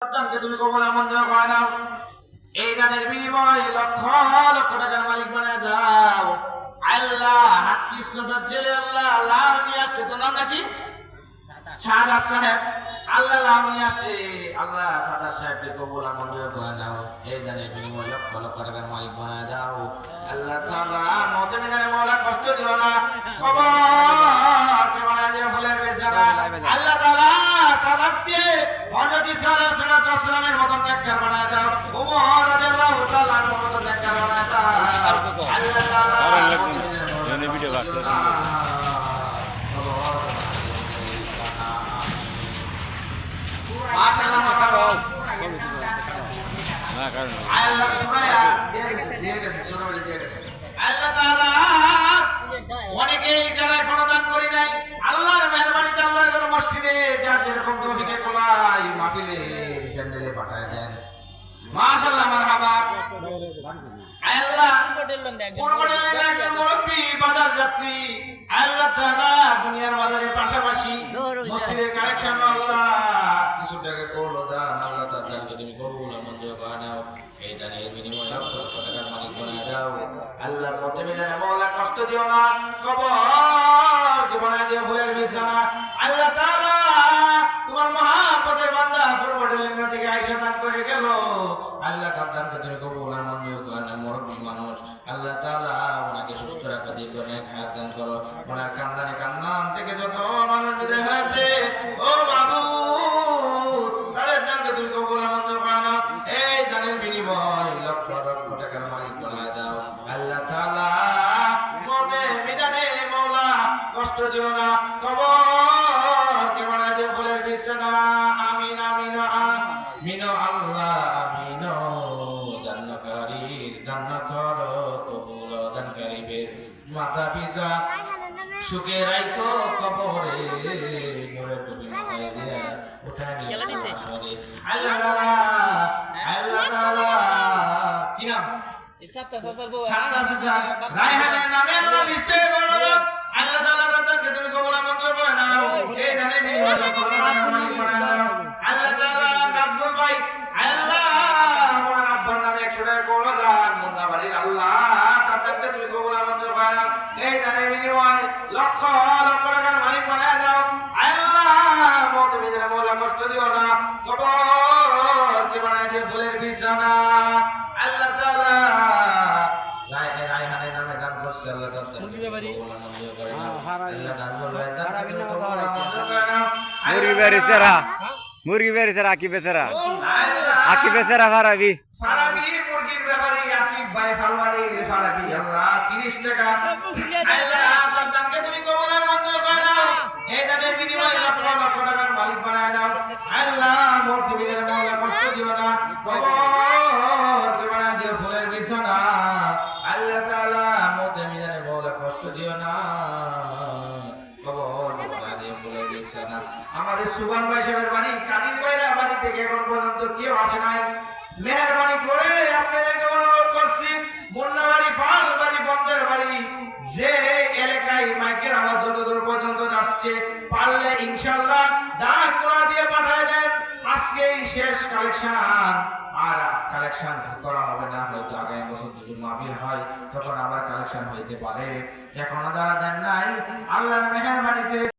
দানকে তুমি কবুল মঞ্জুর করে নাও। এই দানের বিনিময়ে লক্ষ লক্ষ টাকার মালিক বানায় দাও আল্লাহ। হাক্কি সাজাদ ছেলে আল্লাহ লাভ নিয়ে আসছে, তোর নাম নাকি শাহাদাত সাহেব। আল্লাহ লাভ নিয়ে আসছে, আল্লাহ শাহাদাত সাহেবকে কবুল মঞ্জুর করে নাও। এই দানের বিনিময়ে লক্ষ লক্ষ টাকার মালিক বানায় দাও আল্লাহ তাআলা। মওতে মিজানে মওলা কষ্ট দিও না, কবরকে বানায় দিও ফুলের বিছানা আল্লাহ তাআলা। সালাতে হযরত ঈসা আলাইহিস সালাতু ওয়াস সালামের মতন নেককার বানায় দাও, ওমর রাদিয়াল্লাহু তাআলা এর মতন নেককার বানায় দাও আল্লাহ তাআলা। জনে ভিডিও বাকি মাশাআল্লাহ মাশাআল্লাহ। না কারণ আল্লাহ সুরায়া দিয়ে গেছে সুরাবলি দিয়ে গেছে আল্লাহ তাআলা। অনেকেই যারা এখনো দান করি নাই, আল্লাহর মেহেরবানিতে আল্লাহর ঘর মসজিদে যার যেরকম তৌফিকে কোলাই মাহফিলে প্যান্ডেলে পাঠায় দেন। মাশাআল্লাহ মারহাবা। আল্লাহ কুরবানির একজন মুরব্বি বাজার যাত্রী আল্লাহ তাআলা দুনিয়ার বাজারের পাশাপাশি মসজিদের কালেকশন আল্লাহ কিছু টাকা করলো দান আল্লাহ তাআলা দানকে তুমি কবুল মঞ্জুর করে নাও। এই দানের বিনিময়ে লক্ষ লক্ষ টাকার মালিক বানায় দাও আল্লাহ। মওতে মিজানে মওলা কষ্ট দিও না, কবরকে বানায় দিও ফুলের বিছানা আল্লাহ তাআলা। তোমার মহাপদের বান্দা পূর্বডেলেঙ্গা থেকে আয়েশা দান করে গেল আল্লাহ তার দানকে তুমি কবুল মঞ্জুর করে নাও। মুরব্বি মানুষ আল্লাহ তাআলা ওনাকে সুস্থ রাখা দীর্ঘ নেক হায়াত দান করো। ওনার কান্দানে কান্দান থেকে যত মানুষ বিদায় হয়েছে ও বাবু তাদের দানকে তুমি কবুল মঞ্জুর করে নাও। এই দানের বিনিময়ে লক্ষ লক্ষ টাকার মালিক বানায় দাও আল্লাহ তাআলা। মওতে মিজানে মওলা কষ্ট দিও না, কবরকে বানায় দিও ফুলের বিছানা আমিন আমিন আমিন আল্লাহ আমিন। দানকারীর দান করো কবুল, দানকারীদের মাতা পিতা সুখে রাখো কবরে নূরের টুপি মাথায় দিয়া উঠায় নিয়ে আসরে আল্লাহ তাআলা। আল্লাহ তাআলা কি নাম সাত্তা সাসা রায়হানের নামে আল্লাহ মিষ্টি বলো আল্লাহ তাআলা তাদেরকে তুমি কবুল মঞ্জুর করে নাও। এই দানের বিনিময়ে লক্ষ লক্ষ টাকার মালিক বানায় দাও আল্লাহ তাআলা। নাজমুল ভাই আল্লাহ ওনার আব্বার নামে 100 টাকা করে দান মুন্না বাড়ির আল্লাহ তাদেরকে তুমি কবুল মঞ্জুর করে নাও। এই দানের বিনিময়ে লক্ষ লক্ষ টাকার মালিক বানায় দাও আল্লাহ। মওতে মিজানে মওলা কষ্ট দিও না, কবরকে বানায় দিও ফুলের বিছানা আল্লাহ তাআলা। রায়হানের নামে দান করছে আল্লাহ তাআলা কবুল মঞ্জুর করে নাও আল্লাহ। নাজমুল ভাই তাদেরকে তুমি কবুল মঞ্জুর করে নাও। মুরগি বেরিছেরা মুরগি বেরিছেরা আকি বেচারা আকি বেচারা ফারাবি ফারাবি মুরগির ব্যাপারে আকিব ভাই ফালবাড়ির ফারাবি আল্লাহ 30 টাকা আল্লাহ আপনার দানকে তুমি কবুল মঞ্জুর করে নাও। এই দানের বিনিময়ে লক্ষ লক্ষ টাকার মালিক বানায় দাও আল্লাহ। মওতে মিজানে মওলা কষ্ট দিও না, কবরকে বানায় দিও ফুলের বিছানা আল্লাহ তাআলা। মওতে মিজানে মওলা কষ্ট দিও না, কবরকে বানায় দিও ফুলের বিছানা। আমাদের সুবান ভাই সাহেবের বাড়ি কাদির ভাইরা বাড়ি থেকে এখন পর্যন্ত কেউ আসে নাই। মেহেরবানি করে আপনাদেরকে অনুরোধ করছি মুন্নাবাড়ি ফালবাড়ি বন্ধের বাড়ি যে এলাকায় মাইকের আওয়াজ যতদূর পর্যন্ত যাচ্ছে পারলে ইনশাআল্লাহ দান করে দিয়ে পাঠায় দেন। আজকেই শেষ কালেকশন, আর কালেকশন করা হবে না, হয়তো আগামী বছর যদি মাহফিল হয় তখন আবার কালেকশন হইতে পারে। এখনো যারা দেন নাই আল্লাহর মেহেরবানিতে